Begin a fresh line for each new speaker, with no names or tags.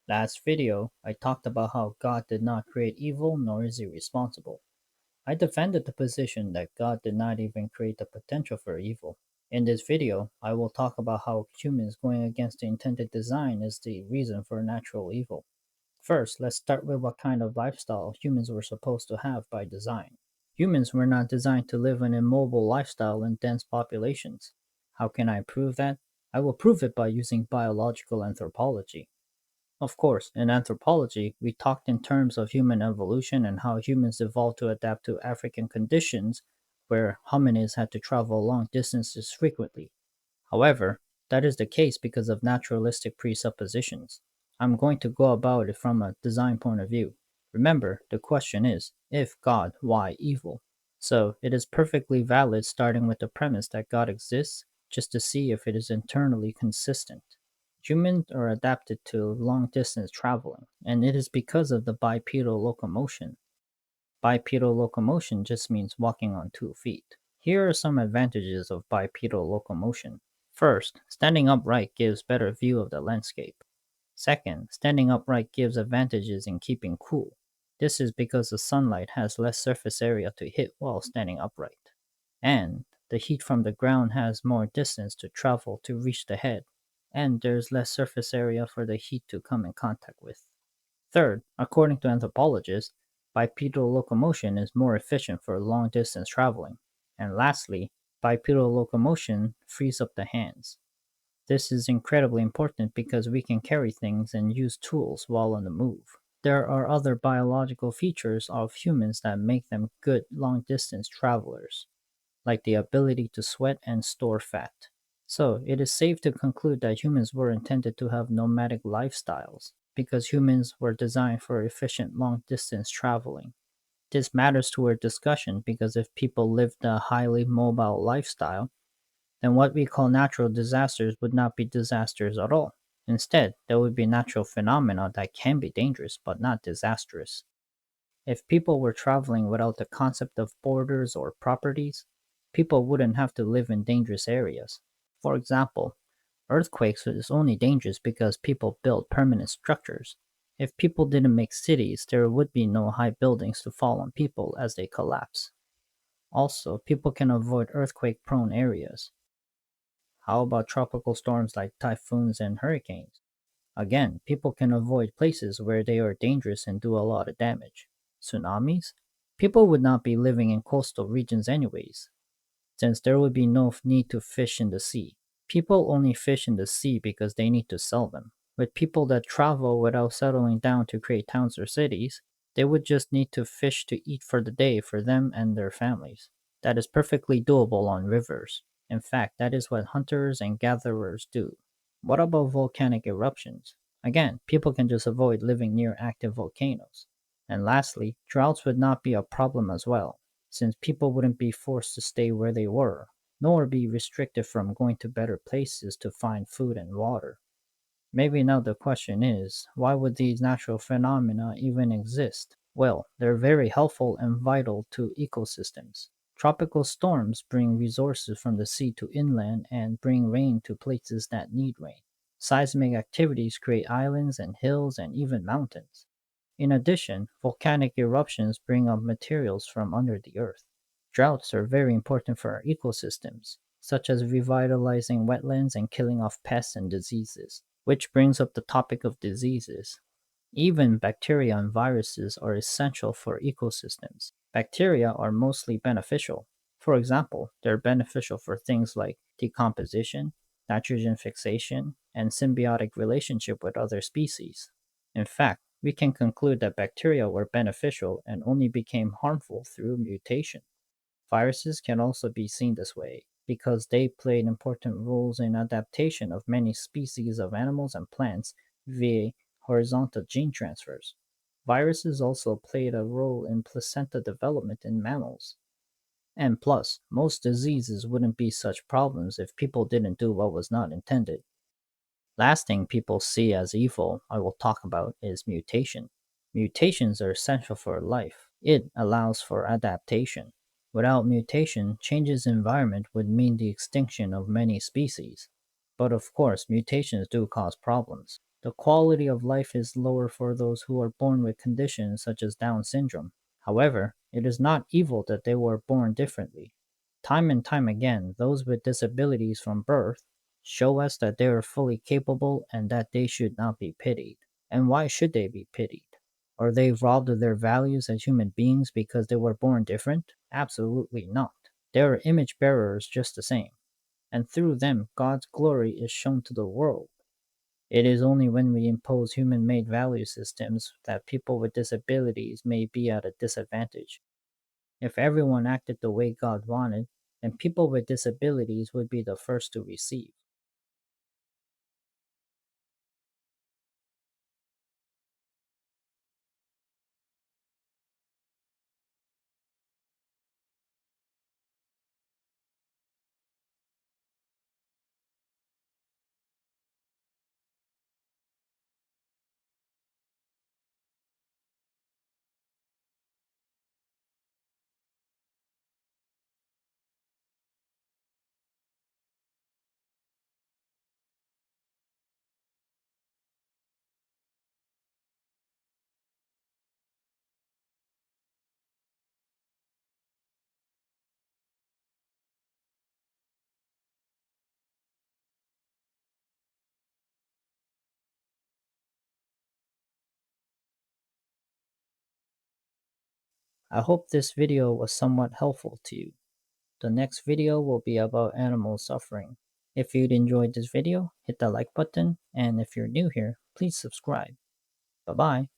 Last video, I talked about how God did not create evil nor is he responsible. I defended the position that God did not even create the potential for evil. In this video, I will talk about how humans going against the intended design is the reason for natural evil. First, let's start with what kind of lifestyle humans were supposed to have by design. Humans were not designed to live an immobile lifestyle in dense populations. How can I prove that? I will prove it by using biological anthropology. Of course, in anthropology, we talked in terms of human evolution and how humans evolved to adapt to African conditions where hominids had to travel long distances frequently. However, that is the case because of naturalistic presuppositions. I'm going to go about it from a design point of view. Remember, the question is, if God, why evil? So, it is perfectly valid starting with the premise that God exists just to see if it is internally consistent. Humans are adapted to long distance traveling, and it is because of the bipedal locomotion. Bipedal locomotion just means walking on 2 feet. Here are some advantages of bipedal locomotion. First, standing upright gives better view of the landscape. Second, standing upright gives advantages in keeping cool. This is because the sunlight has less surface area to hit while standing upright. And the heat from the ground has more distance to travel to reach the head, and there's less surface area for the heat to come in contact with. Third, according to anthropologists, bipedal locomotion is more efficient for long distance traveling. And lastly, bipedal locomotion frees up the hands. This is incredibly important because we can carry things and use tools while on the move. There are other biological features of humans that make them good long distance travelers, like the ability to sweat and store fat. So, it is safe to conclude that humans were intended to have nomadic lifestyles because humans were designed for efficient long distance traveling. This matters to our discussion because if people lived a highly mobile lifestyle, then what we call natural disasters would not be disasters at all. Instead, there would be natural phenomena that can be dangerous but not disastrous. If people were traveling without the concept of borders or properties, people wouldn't have to live in dangerous areas. For example, earthquakes is only dangerous because people built permanent structures. If people didn't make cities, there would be no high buildings to fall on people as they collapse. Also, people can avoid earthquake prone areas. How about tropical storms like typhoons and hurricanes? Again, people can avoid places where they are dangerous and do a lot of damage. Tsunamis? People would not be living in coastal regions anyways, since there would be no need to fish in the sea. People only fish in the sea because they need to sell them. With people that travel without settling down to create towns or cities, they would just need to fish to eat for the day for them and their families. That is perfectly doable on rivers. In fact, that is what hunters and gatherers do. What about volcanic eruptions? Again, people can just avoid living near active volcanoes. And lastly, droughts would not be a problem as well, since people wouldn't be forced to stay where they were, nor be restricted from going to better places to find food and water. Maybe now the question is, why would these natural phenomena even exist? Well, they're very helpful and vital to ecosystems. Tropical storms bring resources from the sea to inland and bring rain to places that need rain. Seismic activities create islands and hills and even mountains. In addition, volcanic eruptions bring up materials from under the earth. Droughts are very important for our ecosystems, such as revitalizing wetlands and killing off pests and diseases. Which brings up the topic of diseases. Even bacteria and viruses are essential for ecosystems. Bacteria are mostly beneficial. For example, they're beneficial for things like decomposition, nitrogen fixation, and symbiotic relationship with other species. In fact, we can conclude that bacteria were beneficial and only became harmful through mutation. Viruses can also be seen this way because they played important roles in adaptation of many species of animals and plants via horizontal gene transfers. Viruses also played a role in placenta development in mammals. And plus, most diseases wouldn't be such problems if people didn't do what was not intended. Last thing people see as evil I will talk about is mutation. Mutations are essential for life. It allows for adaptation. Without mutation, changes in environment would mean the extinction of many species. But of course, mutations do cause problems. The quality of life is lower for those who are born with conditions such as Down syndrome. However, it is not evil that they were born differently. Time and time again, those with disabilities from birth show us that they are fully capable and that they should not be pitied. And why should they be pitied? Are they robbed of their values as human beings because they were born different? Absolutely not. They are image bearers just the same, and through them God's glory is shown to the world. It is only when we impose human made value systems that people with disabilities may be at a disadvantage. If everyone acted the way God wanted, then people with disabilities would be the first to receive. I hope this video was somewhat helpful to you. The next video will be about animal suffering. If you'd enjoyed this video, hit the like button, and if you're new here, please subscribe. Bye bye.